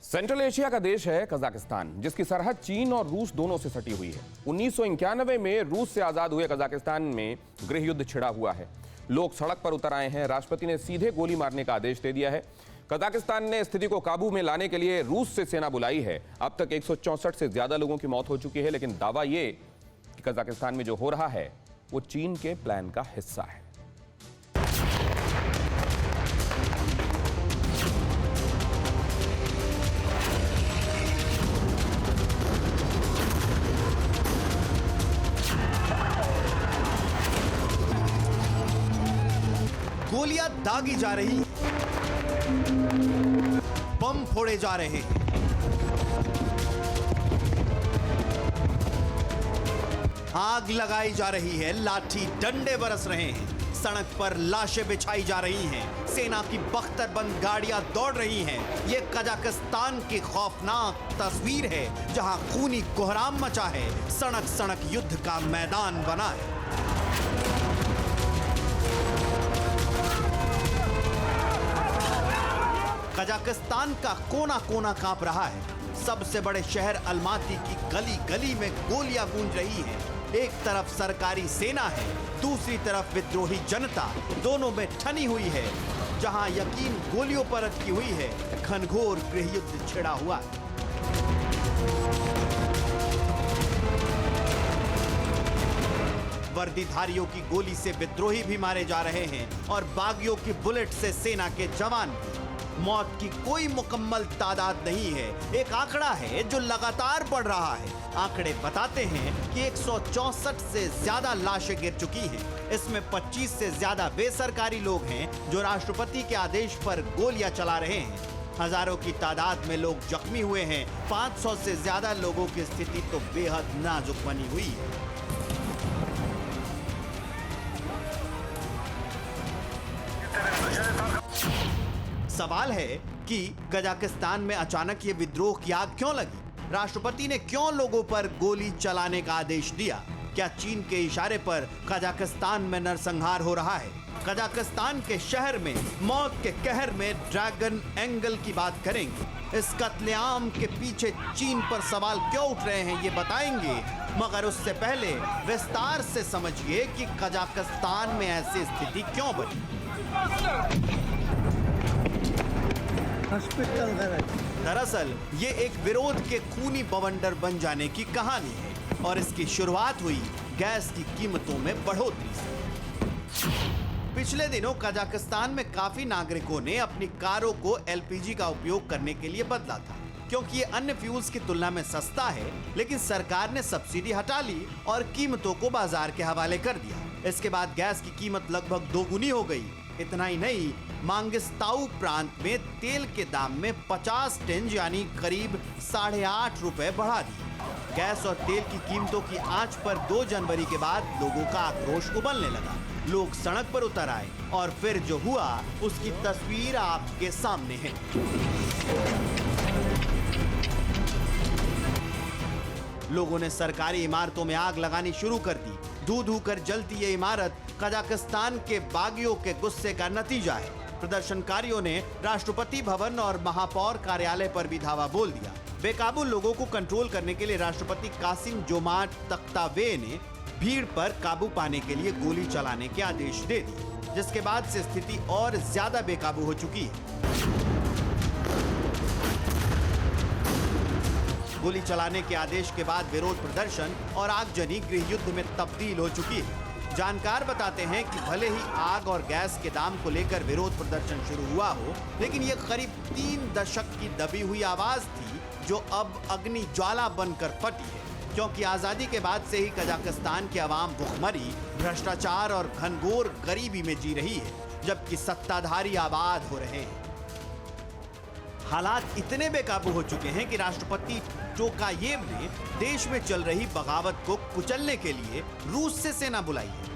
Central Asia का देश है कजाकिस्तान, जिसकी सरहद चीन और रूस दोनों से सटी हुई है। 1991 में रूस से आजाद हुए कजाकिस्तान में गृह युद्ध छिड़ा हुआ है। लोग सड़क पर उतर आए हैं। राष्ट्रपति ने सीधे गोली मारने का आदेश दे दिया है। कजाकिस्तान ने स्थिति को काबू में लाने के लिए रूस से सेना बुलाई है। अब तक 164 से ज्यादा लोगों की मौत हो चुकी है, लेकिन दावा ये कि कजाकिस्तान में जो हो रहा है वो चीन के प्लान का हिस्सा है। गोलियां दागी जा रही, बम फोड़े जा रहे हैं, आग लगाई जा रही है, लाठी डंडे बरस रहे हैं, सड़क पर लाशें बिछाई जा रही हैं, सेना की बख्तरबंद गाड़ियां दौड़ रही हैं। ये कजाकिस्तान की खौफनाक तस्वीर है, जहां खूनी कोहराम मचा है, सड़क सड़क युद्ध का मैदान बना है। कजाकिस्तान का कोना कोना कांप रहा है। सबसे बड़े शहर अलमाती की गली गली में गोलियां गूंज रही हैं। एक तरफ सरकारी सेना है, दूसरी तरफ विद्रोही जनता, दोनों में ठनी हुई है। जहां यकीन गोलियों पर अटकी हुई है, घनघोर गृह युद्ध छिड़ा हुआ है। वर्दीधारियों की गोली से विद्रोही भी मारे जा रहे हैं और बागियों की बुलेट से सेना के जवान भी। मौत की कोई मुकम्मल तादाद नहीं है, एक आंकड़ा है जो लगातार बढ़ रहा है। आंकड़े बताते हैं कि 164 से ज्यादा लाशें गिर चुकी हैं। इसमें 25 से ज्यादा बेसरकारी लोग हैं जो राष्ट्रपति के आदेश पर गोलियां चला रहे हैं। हजारों की तादाद में लोग जख्मी हुए हैं। 500 से ज्यादा लोगों की स्थिति तो बेहद नाजुक बनी हुई है। सवाल है कि कजाकिस्तान में अचानक ये विद्रोह की आग क्यों लगी? राष्ट्रपति ने क्यों लोगों पर गोली चलाने का आदेश दिया? क्या चीन के इशारे पर कजाकिस्तान में नरसंहार हो रहा है? कजाकिस्तान के शहर में मौत के कहर में ड्रैगन एंगल की बात करेंगे। इस कत्लेआम के पीछे चीन पर सवाल क्यों उठ रहे हैं ये बताएंगे, मगर उससे पहले विस्तार से समझिए कि कजाकिस्तान में ऐसी स्थिति क्यों बनी। दरअसल ये एक विरोध के खूनी बवंडर बन जाने की कहानी है और इसकी शुरुआत हुई गैस की कीमतों में बढ़ोतरी से। पिछले दिनों कजाकिस्तान में काफी नागरिकों ने अपनी कारों को एलपीजी का उपयोग करने के लिए बदला था, क्योंकि ये अन्य फ्यूल्स की तुलना में सस्ता है। लेकिन सरकार ने सब्सिडी हटा ली और कीमतों को बाजार के हवाले कर दिया। इसके बाद गैस की कीमत लगभग दोगुनी हो गई। इतना ही नहीं, मांगिस्ताऊ प्रांत में तेल के दाम में 50 टन यानी करीब 8.5 रुपए बढ़ा दिए। गैस और तेल की कीमतों की आंच पर 2 जनवरी के बाद लोगों का आक्रोश उबलने लगा। लोग सड़क पर उतर आए और फिर जो हुआ उसकी तस्वीर आपके सामने है। लोगों ने सरकारी इमारतों में आग लगानी शुरू कर दी। धू धू कर जलती ये इमारत कजाकिस्तान के बागियों के गुस्से का नतीजा है। प्रदर्शनकारियों ने राष्ट्रपति भवन और महापौर कार्यालय पर भी धावा बोल दिया। बेकाबू लोगों को कंट्रोल करने के लिए राष्ट्रपति कासिम जोमार्ट तख्तावे ने भीड़ पर काबू पाने के लिए गोली चलाने के आदेश दे दिए, जिसके बाद से स्थिति और ज्यादा बेकाबू हो चुकी है। गोली चलाने के आदेश के बाद विरोध प्रदर्शन और आगजनी गृह युद्ध में तब्दील हो चुकी है। जानकार बताते हैं कि भले ही आग और गैस के दाम को लेकर विरोध प्रदर्शन शुरू हुआ हो, लेकिन यह करीब 3 दशक की दबी हुई आवाज थी जो अब अग्नि ज्वाला बनकर फटी है, क्योंकि आजादी के बाद से ही कजाकिस्तान के अवाम भुखमरी, भ्रष्टाचार और घनघोर गरीबी में जी रही है, जबकि सत्ताधारी आबाद हो रहे हैं। हालात इतने बेकाबू हो चुके हैं कि राष्ट्रपति टोकायेव ने देश में चल रही बगावत को कुचलने के लिए रूस से सेना बुलाई है।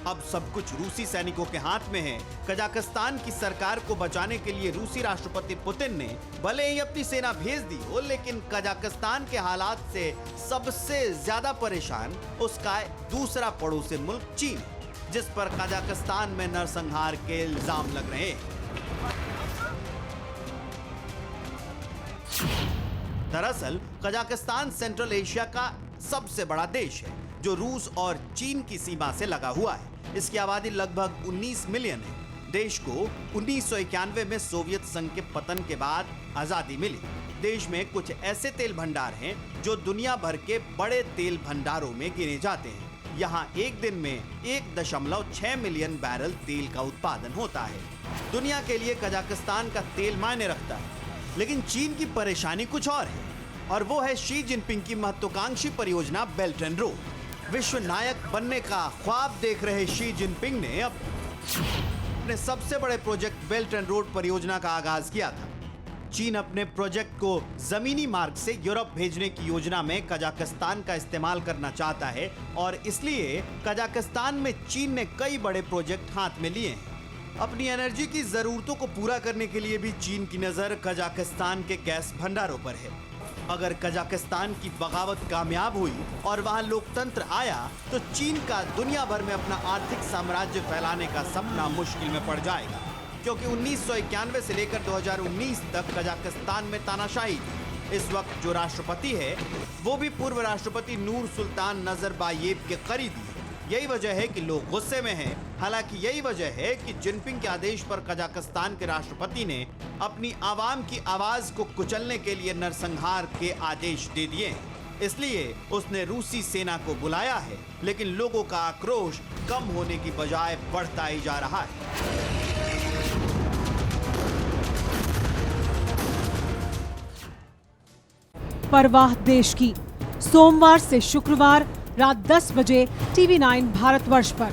अब सब कुछ रूसी सैनिकों के हाथ में है। कजाकिस्तान की सरकार को बचाने के लिए रूसी राष्ट्रपति पुतिन ने भले ही अपनी सेना भेज दी हो, लेकिन कजाकिस्तान के हालात से सबसे ज्यादा परेशान उसका दूसरा पड़ोसी मुल्क चीन, जिस पर कजाकिस्तान में नरसंहार के इल्जाम लग रहे हैं। दरअसल कजाकिस्तान सेंट्रल एशिया का सबसे बड़ा देश है जो रूस और चीन की सीमा से लगा हुआ है। इसकी आबादी लगभग 19 मिलियन है। देश को 1991 में सोवियत संघ के पतन के बाद आजादी मिली। देश में कुछ ऐसे तेल भंडार हैं जो दुनिया भर के बड़े तेल भंडारों में गिने जाते हैं। यहाँ एक दिन में 1.6 मिलियन बैरल तेल का उत्पादन होता है। दुनिया के लिए कजाकिस्तान का तेल मायने रखता है, लेकिन चीन की परेशानी कुछ और है, और वो है शी जिनपिंग की महत्वाकांक्षी परियोजना बेल्ट एंड रोड। विश्व नायक बनने का ख्वाब देख रहे शी जिनपिंग ने अपने सबसे बड़े प्रोजेक्ट बेल्ट एंड रोड परियोजना का आगाज किया था। चीन अपने प्रोजेक्ट को जमीनी मार्ग से यूरोप भेजने की योजना में कजाकिस्तान का इस्तेमाल करना चाहता है, और इसलिए कजाकिस्तान में चीन ने कई बड़े प्रोजेक्ट हाथ में लिए हैं। अपनी एनर्जी की जरूरतों को पूरा करने के लिए भी चीन की नजर कजाकिस्तान के गैस भंडारों पर है। अगर कजाकिस्तान की बगावत कामयाब हुई और वहां लोकतंत्र आया तो चीन का दुनिया भर में अपना आर्थिक साम्राज्य फैलाने का सपना मुश्किल में पड़ जाएगा, क्योंकि 1991 से लेकर 2019 तक कजाकिस्तान में तानाशाही थी। इस वक्त जो राष्ट्रपति है वो भी पूर्व राष्ट्रपति नूर सुल्तान नजरबायेव के करीबी है। यही वजह है कि लोग गुस्से में हैं। हालांकि यही वजह है कि जिनपिंग के आदेश पर कजाकिस्तान के राष्ट्रपति ने अपनी आवाम की आवाज को कुचलने के लिए नरसंहार के आदेश दे दिए हैं। इसलिए उसने रूसी सेना को बुलाया है, लेकिन लोगों का आक्रोश कम होने की बजाय बढ़ता ही जा रहा है। परवाह देश की, सोमवार से शुक्रवार रात 10 बजे TV9 भारतवर्ष पर।